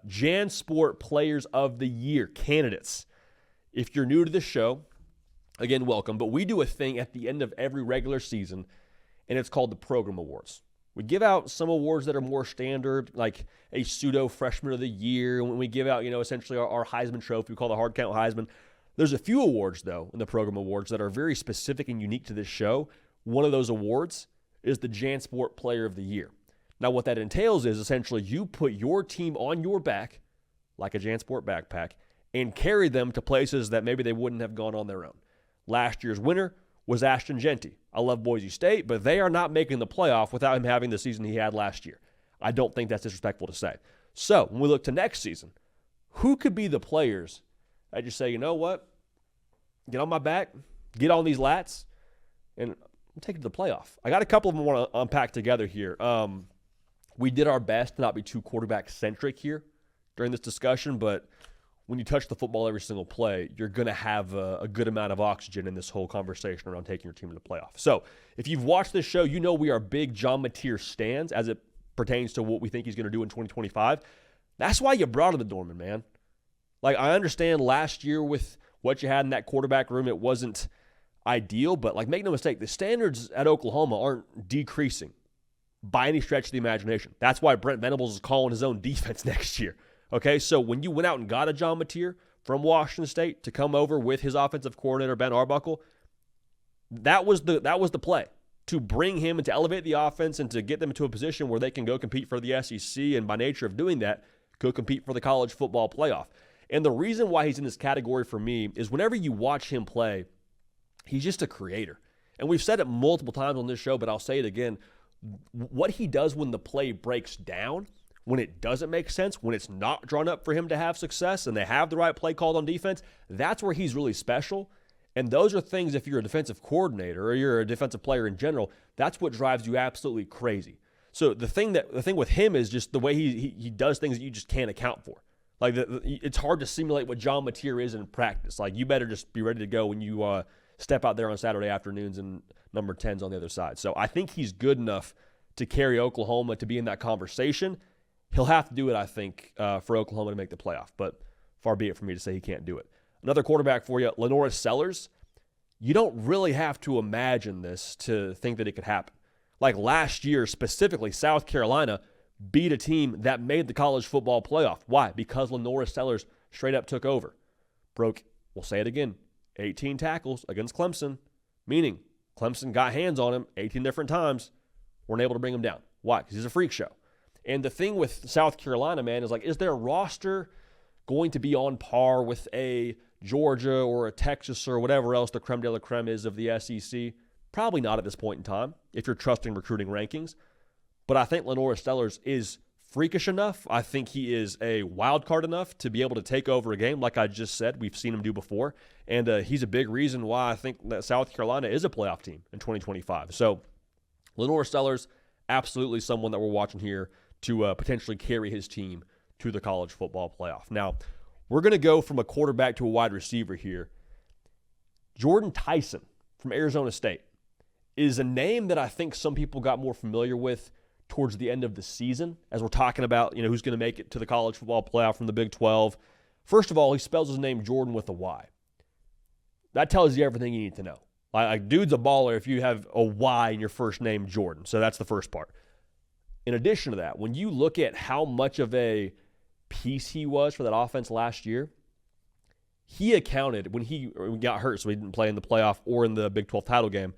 Jansport Players of the Year candidates. If you're new to the show, again, welcome. But we do a thing at the end of every regular season, and it's called the Program Awards. We give out some awards that are more standard, like a pseudo freshman of the year. When we give out, essentially our Heisman trophy, we call the hard count Heisman. There's a few awards, though, in the Program Awards that are very specific and unique to this show. One of those awards is the Jansport Player of the Year. Now, what that entails is essentially you put your team on your back, like a Jansport backpack, and carry them to places that maybe they wouldn't have gone on their own. Last year's winner was Ashton Jeanty. I love Boise State, but they are not making the playoff without him having the season he had last year. I don't think that's disrespectful to say. So when we look to next season, who could be the players that just say, you know what, get on my back, get on these lats, and I'm taking it to the playoff. I got a couple of them I want to unpack together here. We did our best to not be too quarterback-centric here during this discussion, but when you touch the football every single play, you're going to have a good amount of oxygen in this whole conversation around taking your team to the playoff. So if you've watched this show, you know we are big John Mateer stands as it pertains to what we think he's going to do in 2025. That's why you brought him to Dorman, man. Like, I understand last year with what you had in that quarterback room, it wasn't ideal, but make no mistake, the standards at Oklahoma aren't decreasing by any stretch of the imagination. That's why Brent Venables is calling his own defense next year. Okay, so when you went out and got a John Mateer from Washington State to come over with his offensive coordinator, Ben Arbuckle, that was the play, to bring him and to elevate the offense and to get them into a position where they can go compete for the SEC, and by nature of doing that, go compete for the college football playoff. And the reason why he's in this category for me is whenever you watch him play, he's just a creator. And we've said it multiple times on this show, but I'll say it again. What he does when the play breaks down, when it doesn't make sense, when it's not drawn up for him to have success and they have the right play called on defense, that's where he's really special. And those are things, if you're a defensive coordinator or you're a defensive player in general, that's what drives you absolutely crazy. So the thing with him is just the way he does things that you just can't account for. It's hard to simulate what John Mateer is in practice. You better just be ready to go when you step out there on Saturday afternoons and number 10's on the other side. So I think he's good enough to carry Oklahoma to be in that conversation. He'll have to do it, I think, for Oklahoma to make the playoff, but far be it for me to say he can't do it. Another quarterback for you, LaNorris Sellers. You don't really have to imagine this to think that it could happen. Last year, specifically, South Carolina beat a team that made the college football playoff. Why? Because LaNorris Sellers straight up took over. Broke, we'll say it again, 18 tackles against Clemson, meaning Clemson got hands on him 18 different times, weren't able to bring him down. Why? Because he's a freak show. And the thing with South Carolina, man, is their roster going to be on par with a Georgia or a Texas or whatever else the creme de la creme is of the SEC? Probably not at this point in time, if you're trusting recruiting rankings. But I think LaNorris Sellers is freakish enough. I think he is a wild card enough to be able to take over a game, like I just said. We've seen him do before. And he's a big reason why I think that South Carolina is a playoff team in 2025. So LaNorris Sellers, absolutely someone that we're watching here to potentially carry his team to the college football playoff. Now, we're going to go from a quarterback to a wide receiver here. Jordyn Tyson from Arizona State is a name that I think some people got more familiar with towards the end of the season as we're talking about, who's going to make it to the college football playoff from the Big 12. First of all, he spells his name Jordan with a Y. That tells you everything you need to know. Dude's a baller if you have a Y in your first name, Jordan. So that's the first part. In addition to that, when you look at how much of a piece he was for that offense last year, he accounted when he got hurt, so he didn't play in the playoff or in the Big 12 title game.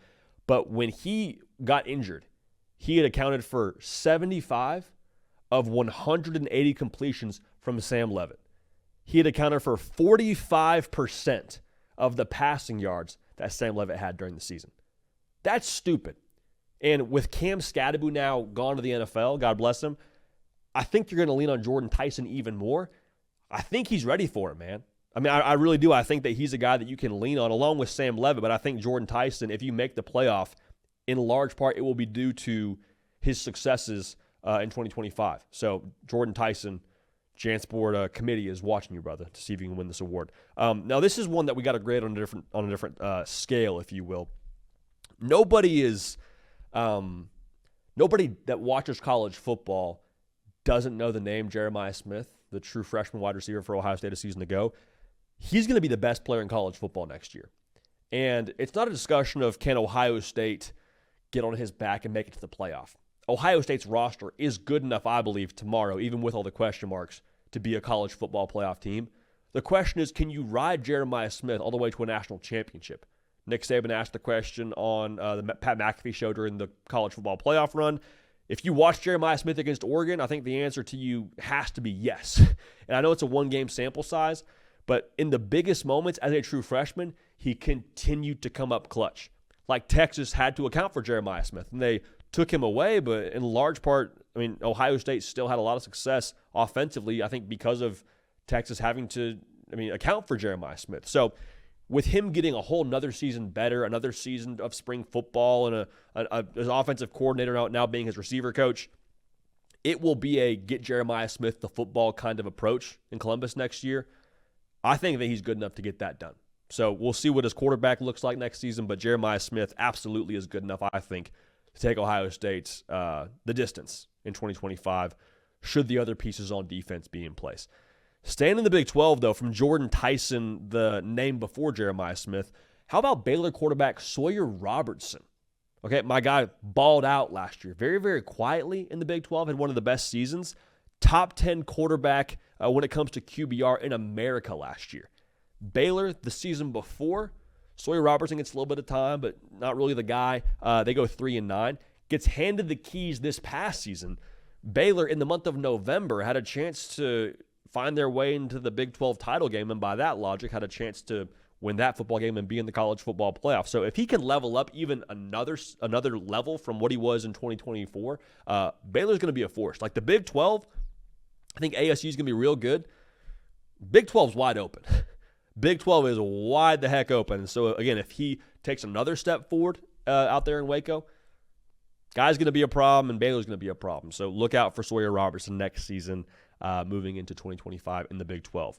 But when he got injured, he had accounted for 75 of 180 completions from Sam Leavitt. He had accounted for 45% of the passing yards that Sam Leavitt had during the season. That's stupid. And with Cam Scadaboo now gone to the NFL, God bless him, I think you're going to lean on Jordyn Tyson even more. I think he's ready for it, man. I really do. I think that he's a guy that you can lean on along with Sam Leavitt, but I think Jordyn Tyson, if you make the playoff, in large part it will be due to his successes in 2025. So Jordyn Tyson, Jansport committee is watching you, brother, to see if you can win this award. Now, this is one that we got to grade on a different scale, if you will. Nobody that watches college football doesn't know the name Jeremiah Smith the true freshman wide receiver for Ohio State a season ago, he's going to be the best player in college football next year. And it's not a discussion of can Ohio State get on his back and make it to the playoff. Ohio State's roster is good enough, I believe, tomorrow, even with all the question marks, to be a college football playoff team. The question is, can you ride Jeremiah Smith all the way to a national championship? Nick Saban asked the question on the Pat McAfee show during the college football playoff run. If you watch Jeremiah Smith against Oregon, I think the answer to you has to be yes. And I know it's a one-game sample size, but in the biggest moments as a true freshman, he continued to come up clutch. Like Texas had to account for Jeremiah Smith, and they took him away, but in large part, Ohio State still had a lot of success offensively, I think because of Texas having to, account for Jeremiah Smith. So with him getting a whole another season better, another season of spring football, and his offensive coordinator now being his receiver coach, it will be a get Jeremiah Smith the football kind of approach in Columbus next year. I think that he's good enough to get that done. So we'll see what his quarterback looks like next season, but Jeremiah Smith absolutely is good enough, I think, to take Ohio State the distance in 2025, should the other pieces on defense be in place. Staying in the Big 12, though, from Jordyn Tyson, the name before Jeremiah Smith, how about Baylor quarterback Sawyer Robertson? Okay, my guy balled out last year, very, very quietly in the Big 12, had one of the best seasons. Top 10 quarterback when it comes to QBR in America last year. Baylor, the season before, Sawyer Robertson gets a little bit of time, but not really the guy. They go 3-9. Gets handed the keys this past season. Baylor, in the month of November, had a chance to find their way into the Big 12 title game, and by that logic, had a chance to win that football game and be in the college football playoff. So if he can level up even another level from what he was in 2024, Baylor's going to be a force. Like the Big 12, I think ASU is going to be real good. Big 12's wide open. Big 12 is wide the heck open. So, again, if he takes another step forward out there in Waco, guy's going to be a problem, and Baylor's going to be a problem. So look out for Sawyer Robertson next season moving into 2025 in the Big 12.